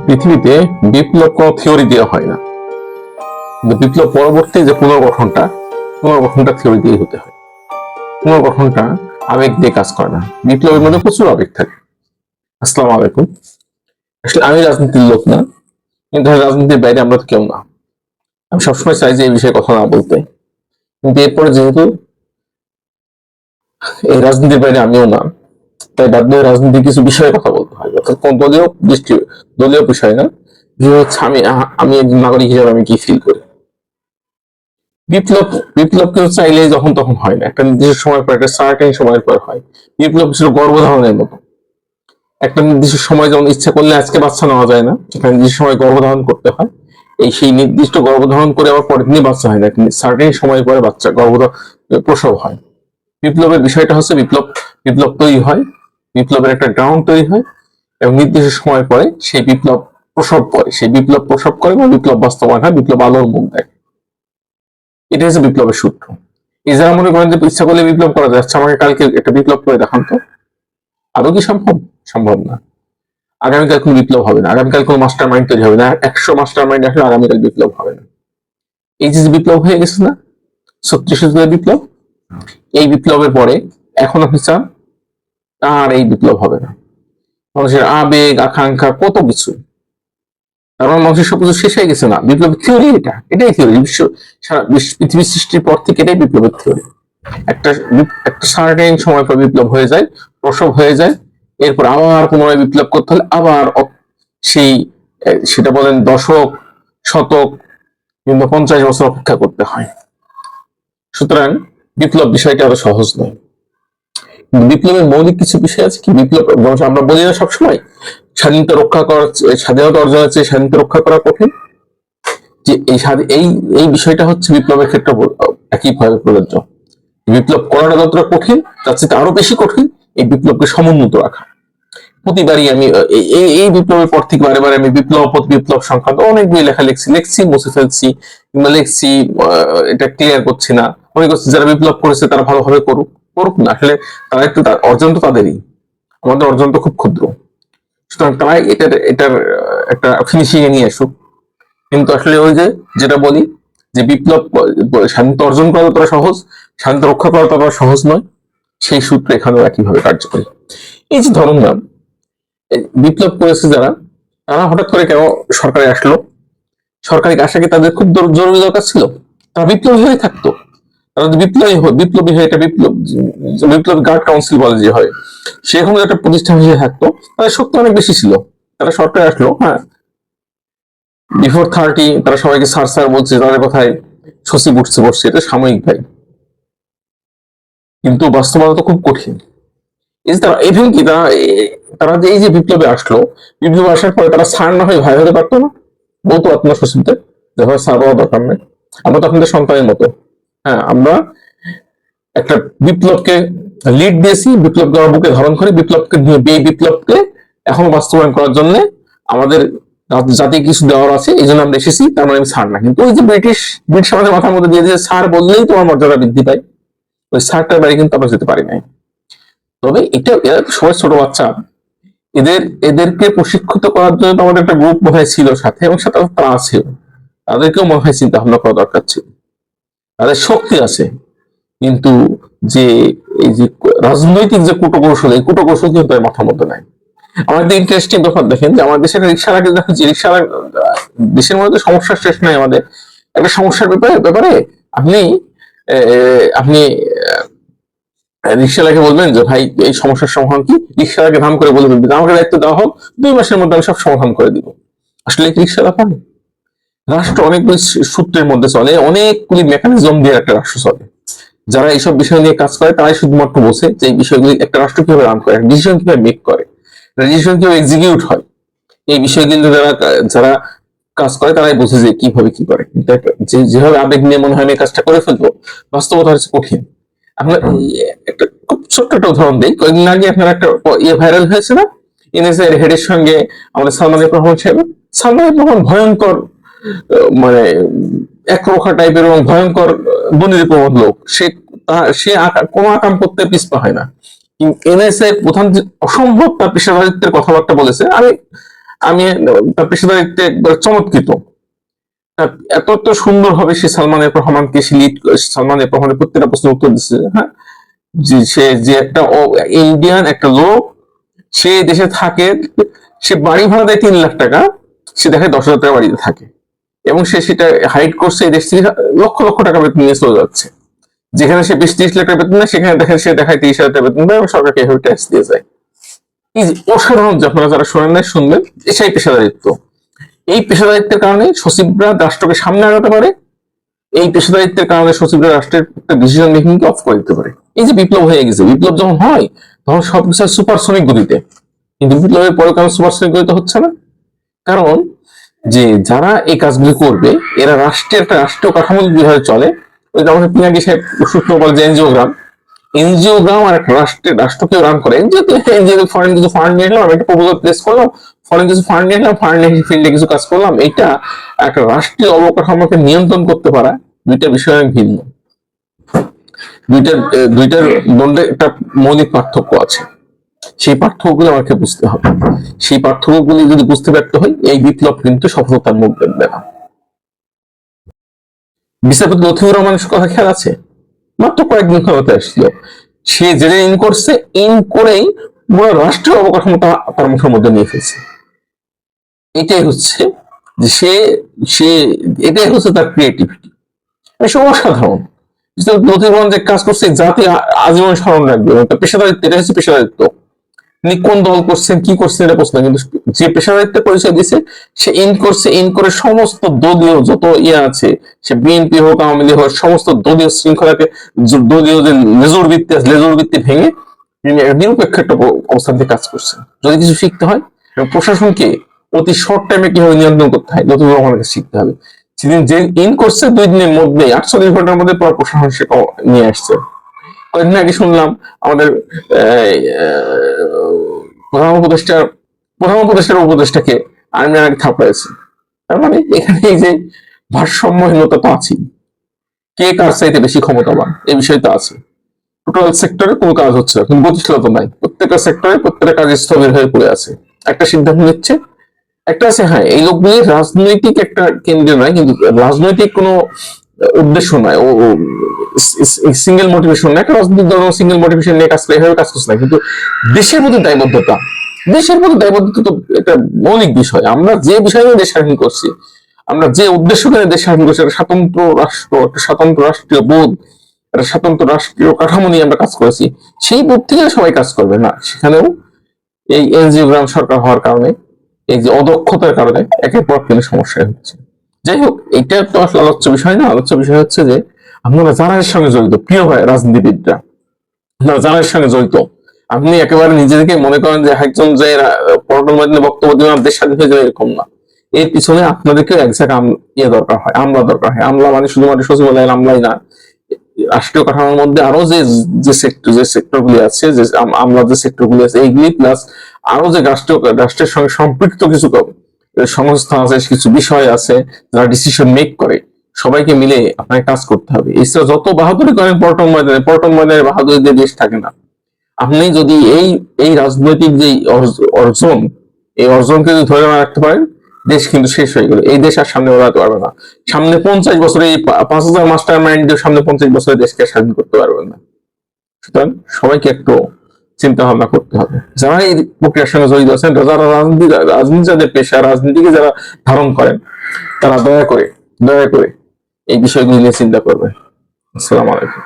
পৃথিবীতে বিপ্লব কোনো থিওরি দেওয়া হয় না, কিন্তু বিপ্লব পরবর্তী যে পুনর্গঠনটা থিওরি দিয়ে হতে হয়। পুনর্গঠনটা আবেগ দিয়ে কাজ করে না। বিপ্লবের মধ্যে প্রচুর আবেগ থাকে। আসসালামু আলাইকুম। আসলে আমি রাজনীতির লোক না, কিন্তু রাজনীতির বাইরে আমরা তো কেউ না। আমি সবসময় চাই যে এই বিষয়ে কথা না বলতে, কিন্তু এরপরে যেহেতু এই রাজনীতির বাইরে আমিও না, তাই বাধ্য হয়ে রাজনীতির কিছু বিষয়ে কথা বলতে হয়। অর্থাৎ কোন দলীয় বিষয় না, বিষয় হচ্ছে আমি একজন নাগরিক হিসেবে আমি কি ফিল করি। বিপ্লব বিপ্লব কেউ চাইলে যখন তখন হয় না, একটা নির্দিষ্ট সময় পর, একটা সার্টেন সময়ের পর হয়। বিপ্লব কিছু গর্ভধারণের মতো। একটা নির্দিষ্ট সময় যেমন ইচ্ছা করলে আজকে বাচ্চা নেওয়া যায় না, একটা নির্দিষ্ট সময় গর্ভধারণ করতে হয়। সেই নির্দিষ্ট গর্ভধারণ করে আবার পরের দিনই বাচ্চা হয় না, সার্টেন সময় পরে বাচ্চা প্রসব হয়। বিপ্লবের বিষয়টা হচ্ছে বিপ্লব তৈরি হয়, বিপ্লবের একটা গ্রাউন্ড তৈরি হয়, এবং নির্দিষ্ট সময় পরে সেই বিপ্লব প্রসব করে বা বিপ্লব বাস্তবায়ন হয়, বিপ্লব আলোর মুখ দেয়। এটা হচ্ছে বিপ্লবের সূত্র। এই যারা মনে করেন যে ইচ্ছা করলে বিপ্লব করা যাচ্ছে, আমাকে কালকে একটা বিপ্লব করে দেখান তো, আদৌ কি সম্ভব? সম্ভব না। আগামীকাল কোনো বিপ্লব হবে না, আগামীকাল কোনো মাস্টার মাইন্ড তৈরি হবে না, 100 মাস্টার মাইন্ড আসলে আগামীকাল বিপ্লব হবে না। এই যে বিপ্লব হয়ে গেছে না, 36 বিপ্লব, এই বিপ্লবের পরে এখন আপনি চান আর এই বিপ্লব হবে না। মানুষের আবেগ আকাঙ্ক্ষা কত কিছু, কারণ মানুষের সবকিছু শেষ হয়ে গেছে না। বিপ্লবের থিওরি এটাই থিওরি। পৃথিবী সৃষ্টির পর থেকে এটাই বিপ্লবের থিওরি। একটা একটা সার্টেন সময় পর বিপ্লব হয়ে যায়, প্রসব হয়ে যায়, এরপর আবার পুনরায় বিপ্লব করতে হলে আবার সেই সেটা বলেন দশক, শতক কিংবা 50 বছর অপেক্ষা করতে হয়। সুতরাং বিপ্লব বিষয়টা আরো সহজ নয়। বিপ্লবের মৌলিক কিছু বিষয় আছে কি, বিপ্লব আমরা বলি না সবসময় স্বাধীনতা অর্জনের চেয়ে স্বাধীনতা রক্ষা করা কঠিন, যে এই বিষয়টা হচ্ছে বিপ্লবের ক্ষেত্রে একইভাবে প্রযোজ্য। বিপ্লব করাটা যতটা কঠিন, তার চেয়ে আরো বেশি কঠিন এই বিপ্লবকে সমুন্নত রাখা। প্রতিবারই আমি এই বিপ্লবের পর থেকে বারে বারে আমি বিপ্লব সংক্রান্ত অনেক বই লিখছি, মুছে ফেলছি, কিংবা লিখছি, এটা ক্লিয়ার করছি না। মনে করছি যারা বিপ্লব করেছে তারা ভালোভাবে করুক না, আসলে তারা একটু অর্জন তো তাদেরই, আমাদের অর্জন তো খুব ক্ষুদ্র। সুতরাং তারা এটার একটা ফিনিশিং এ নিয়ে আসুক। কিন্তু আসলে ওই যেটা বলি যে বিপ্লব শান্তি অর্জন করা ততটা সহজ, শান্তি রক্ষা করা ততটা সহজ নয়, সেই সূত্র এখানেও একইভাবে কার্যকরী। এই যে ধরুন না, বিপ্লব করেছে যারা, তারা হঠাৎ করে কেন সরকারে আসলো? সরকারি আসা কি তাদের খুব জরুরি দরকার ছিল? তারা বিপ্লবী হয়ে থাকতো। তারা যদি বিপ্লবী হয়ে এটা বিপ্লবী গার্ড কাউন্সিল বলে যে হয়, সে এখন একটা প্রতিষ্ঠান হিসেবে থাকতো, তাদের শক্তি অনেক বেশি ছিল। তারা সরকারে আসলো, হ্যাঁ, বিফোর 30 তারা সবাইকে স্যার বলছে, তাদের কথায় শশী বসছে, এটা সাময়িক ভাই, কিন্তু বাস্তবতা তো খুব কঠিন। তারা ইভেন কি তারা যে এই যে বিপ্লবে আসলো, বিপ্লবে আসার পরে তারা স্যার না হয়ে ভাই হতে পারতো না? বলতো আপনার সচিবদের যে ভাই স্যার হওয়া দরকার নেই, আমরা তো আপনাদের সন্তানের মতো। হ্যাঁ, আমরা একটা বিপ্লবকে লিড দিয়েছি, বিপ্লবকে আমার বুকে ধারণ করে বিপ্লবকে এখনো বাস্তবায়ন করার জন্য আমাদের জাতি কিছু দেওয়ার আছে, এই জন্য আমরা এসেছি, তার মানে আমি স্যার না। কিন্তু ওই যে ব্রিটিশ আমাদের মাথার মধ্যে দিয়ে দিয়েছে স্যার বললেই তোমার মর্যাদা বৃদ্ধি পায়, ওই স্যারটার বাড়ি কিন্তু আমরা যেতে পারি নাই। তবে এরা সবাই ছোট বাচ্চা, এদেরকে প্রশিক্ষিত করার জন্য আমাদের একটা গ্রুপ মনে হয় ছিল সাথে, এবং সাথে তারা আছে, তাদেরকেও মনে হয় চিন্তা ভাবনা করা দরকার ছিল। তাদের শক্তি আছে, কিন্তু যে এই যে রাজনৈতিক যে কূটকৌশল, এই কূটকৌশল কিন্তু তার মাথার মধ্যে নাই। আমাদের ইন্টারেস্টিং ব্যাপার দেখেন যে আমাদের দেশের রিক্সাওয়ালাকে দেখেন, দেশের মধ্যে সমস্যার শেষ নাই। আমাদের একটা সমস্যার ব্যাপারে আপনি আপনি রিক্সাওয়ালাকে বলবেন যে ভাই এই সমস্যার সমাধান কি, রিক্সাওয়ালাকে ধাম করে বলে দিবেন আমাকে দায়িত্ব দেওয়া হোক, 2 মাসের মধ্যে আমি সব সমাধান করে দিব। আসলে রিক্সাওয়ালা পান? রাষ্ট্র অনেকগুলি সূত্রের মধ্যে চলে, অনেকগুলি মেকানিজম দিয়ে একটা রাষ্ট্র চলে। যারা এইসব বিষয় নিয়ে কাজ করে তারাই শুধুমাত্র বোঝে যে এই বিষয়গুলি একটা রাষ্ট্র কিভাবে রান করে, ডিসিশন কিভাবে মেক করে, ডিসিশন কিভাবে এক্সিকিউট হয়। এই বিষয়গুলি যারা কাজ করে তারাই বোঝে যে কিভাবে কি করে। যেভাবে আবেগ নিয়ে মনে হয় আমি কাজটা করে ফেলবো, বাস্তবতা হচ্ছে কঠিন। আপনার একটা খুব ছোট্ট একটা উদাহরণ দিই। কয়েকদিন আগে আপনার একটা ভাইরাল হয়েছে না, এনএসআই এর হেডের সঙ্গে আমাদের সালমান রহমান সাহেব। সালমান রহমান ভয়ঙ্কর, মানে একরোখা টাইপের এবং ভয়ঙ্কর দুর্নীতিপ্রবণ লোক। সে কোনো আকাম করতে পিছপা হয় না। এনএসআই প্রধান অসম্ভব তার পেশাদারিত্বের কথাবার্তা বলেছে। আমি তার পেশাদারিত্বে একবার চমৎকৃত। এত এত সুন্দর ভাবে সে রহমানকে সে লিড, রহমানের প্রত্যেকটা প্রশ্নের উত্তর দিচ্ছে। হ্যাঁ, যে সে যে একটা ইন্ডিয়ান একটা লোক, সে দেশে থাকে, সে বাড়ি ভাড়া দেয় 3 লাখ টাকা, সে দেখে 10,000 টাকা বাড়িতে থাকে, এবং সে সেটা হাইড করছে, এই দেশ থেকে লক্ষ লক্ষ টাকা বেতন নিয়ে চলে যাচ্ছে। যেখানে সে 20-30 লাখ টাকা বেতন নেয়, সেখানে দেখেন সে দেখায় 30,000 টাকা বেতন দেয় এবং সরকারকে এভাবে ট্যাক্স দিয়ে যায়। এই যে অসাধারণ, যে আপনারা যারা শোনেন নাই শুনবেন, এটাই পেশাদারিত্ব। এই পেশাদারিত্বের কারণে সচিবরা রাষ্ট্রকে সামনে আগাতে পারে, এই পেশাদারিত্বের কারণে সচিবরা রাষ্ট্রের ডিসিশন মেকিংকে অফ করে দিতে পারে। এই যে বিপ্লব হয়ে গেছে, বিপ্লব যখন হয় তখন সবকিছু সুপারসনিক গতিতে, কিন্তু বিপ্লবের পরে কারণ সুপারসনিক গতিতে হচ্ছে না, কারণ যে যারা এই কাজগুলি করবে এরা রাষ্ট্রের একটা রাষ্ট্রীয় কাঠামো যেভাবে চলে, ওই যে আমাদের পিনাকি সাহেব শুক্রবার যে এনজিওগ্রাম আর একটা রাষ্ট্রকেও রান করে। এনজিও ফরেন কিছু ফান্ড নিয়ে এলাম, একটা প্রপোজাল প্লেস করলাম, ফরেন কিছু ফান্ড নিয়ে এলাম, ফান্ড ফিল্ডে কিছু কাজ করলাম, এটা একটা রাষ্ট্রীয় অবকাঠামোকে নিয়ন্ত্রণ করতে পারা দুইটা বিষয় ভিন্ন। দুইটার মধ্যে একটা মৌলিক পার্থক্য আছে, সেই পার্থক্যগুলো আমাকে বুঝতে হবে। সেই পার্থক্যগুলি যদি বুঝতে ব্যর্থ হয়, এই বিপ্লব কিন্তু সফলতার মুখ দেখবে না। বিচারপতি লতিফুর রহমানের কথা খেয়াল আছে, মাত্র কয়েকদিন ক্ষমতা আসছিল, সে যেটা ইন করছে, ইন করেই পুরো রাষ্ট্রীয় অবকাঠামো তার মুখের মধ্যে নিয়ে ফেলছে। এটাই হচ্ছে যে সে এটাই হচ্ছে তার ক্রিয়েটিভিটি, সে অসাধারণ। লতিফুর রহমান যে কাজ করছে জাতি আজীবন স্মরণ রাখবে, তার পেশাদারিত্ব, এটা হচ্ছে পেশাদারিত্ব। তিনি কোন দল করছেন কি করছেন এটা প্রশ্ন, কিন্তু যে পেশাদারিত্বের পরিচয় দিচ্ছে, সে ইন করছে, ইন করে সমস্ত দলীয় যত আছে, সে বিএনপি হোক আওয়ামী লীগ হোক, সমস্ত দলীয় শৃঙ্খলাকে, দলীয় যে লেজুর ভিত্তি ভেঙে তিনি নিরপেক্ষ একটা অবস্থান থেকে কাজ করছেন। যদি কিছু শিখতে হয়, প্রশাসনকে অতি শর্ট টাইমে কিভাবে নিয়ন্ত্রণ করতে হয় লতিফুর রহমানকে শিখতে হবে। সেদিন যে ইন করছে 2 দিনের মধ্যে 48 ঘন্টার মধ্যে প্রশাসন সে নিয়ে আসছে। কয়েকদিন আগে শুনলাম আমাদের প্রধান উপদেষ্টাকে আর্মি আগে থাপড়াইছে। তার মানে এখানে এই যে ভারসাম্যহীনতা তো আছেই, কে কার চাইতে বেশি ক্ষমতাবান এই বিষয় তো আছে। টোটাল সেক্টরে কোনো কাজ হচ্ছে না, কিন্তু গতিশীলতা নাই, প্রত্যেকটা সেক্টরে প্রত্যেকটা কাজ স্থবির হয়ে পড়ে আছে। একটা সিদ্ধান্ত নিচ্ছে, একটা আছে, হ্যাঁ এই লোকগুলি রাজনৈতিক একটা কেন্দ্রে নয়, কিন্তু রাজনৈতিক কোনো উদ্দেশ্য নয়, ও সিঙ্গেল মোটিভেশন না, একটা রাজনৈতিক দল সিঙ্গেল মোটিভেশন নিয়ে কাজ করে এভাবে কাজ করছে না, কিন্তু দেশের প্রতি দায়বদ্ধতা, তো একটা মৌলিক বিষয়। আমরা যে বিষয় নিয়ে দেশ স্বাধীন করছি, আমরা যে উদ্দেশ্য নিয়ে দেশ স্বাধীন করছি, একটা স্বতন্ত্র রাষ্ট্র, একটা স্বতন্ত্র রাষ্ট্রীয় বোধ, একটা স্বতন্ত্র রাষ্ট্রীয় কাঠামো নিয়ে আমরা কাজ করেছি, সেই বোধ থেকে সবাই কাজ করবে না। সেখানেও এই এনজিওগ্রাম সরকার হওয়ার কারণে, এই যে অদক্ষতার কারণে একের পর কিন্তু সমস্যা হচ্ছে। যাই হোক, এটা তো আসলে আলোচ্য বিষয় না। আলোচ্য বিষয় হচ্ছে যে আপনারা যারা এর সঙ্গে জড়িত, প্রিয় ভাই রাজনীতিবিদরা, আপনারা যারা এর সঙ্গে জড়িত, আপনি একেবারে নিজেদেরকে মনে করেন যে একজন যে পল্টন ময়দানে বক্তব্য দিবেন দেশ স্বাধীন হয়ে যাবে, এরকম না। এর পিছনে আপনাদেরকে এক জায়গায় দরকার হয়, আমলা দরকার হয়। আমলা মানে শুধুমাত্র সচিবালয়ের আমলাই না, রাষ্ট্রীয় কাঠামোর মধ্যে আরো যে সেক্টর গুলি আছে, যে আমলা যে সেক্টর গুলি আছে, এইগুলি প্লাস আরো যে রাষ্ট্রের সঙ্গে সম্পৃক্ত কিছু সংস্থা আছে, কিছু বিষয় আছে যারা ডিসিশন মেক করে, সবাইকে মিলে আপনাকে কাজ করতে হবে। এছাড়া যত বাহাদুরি করেন পল্টন ময়দানে বাহাদুরি দিয়ে দেশ থাকে না। আপনি যদি এই রাজনৈতিক যে অর্জন, এই অর্জনকে যদি ধরে না রাখতে পারেন, দেশ কিন্তু শেষ হয়ে গেল। এই দেশ আর সামনে বাড়াতে পারবে না। সামনে 50 বছরে এই 5,000 মাস্টার মাইন্ড সামনে 50 বছরে দেশকে স্বাধীন করতে পারবে না। সুতরাং সবাইকে একটু চিন্তা ভাবনা করতে হবে। যারা এই প্রক্রিয়ার সঙ্গে জড়িত আছেন, যারা রাজনীতি যাদের পেশা, রাজনীতিকে যারা ধারণ করেন, তারা দয়া করে এই বিষয়গুলি নিয়ে চিন্তা করবে। আসসালামু আলাইকুম।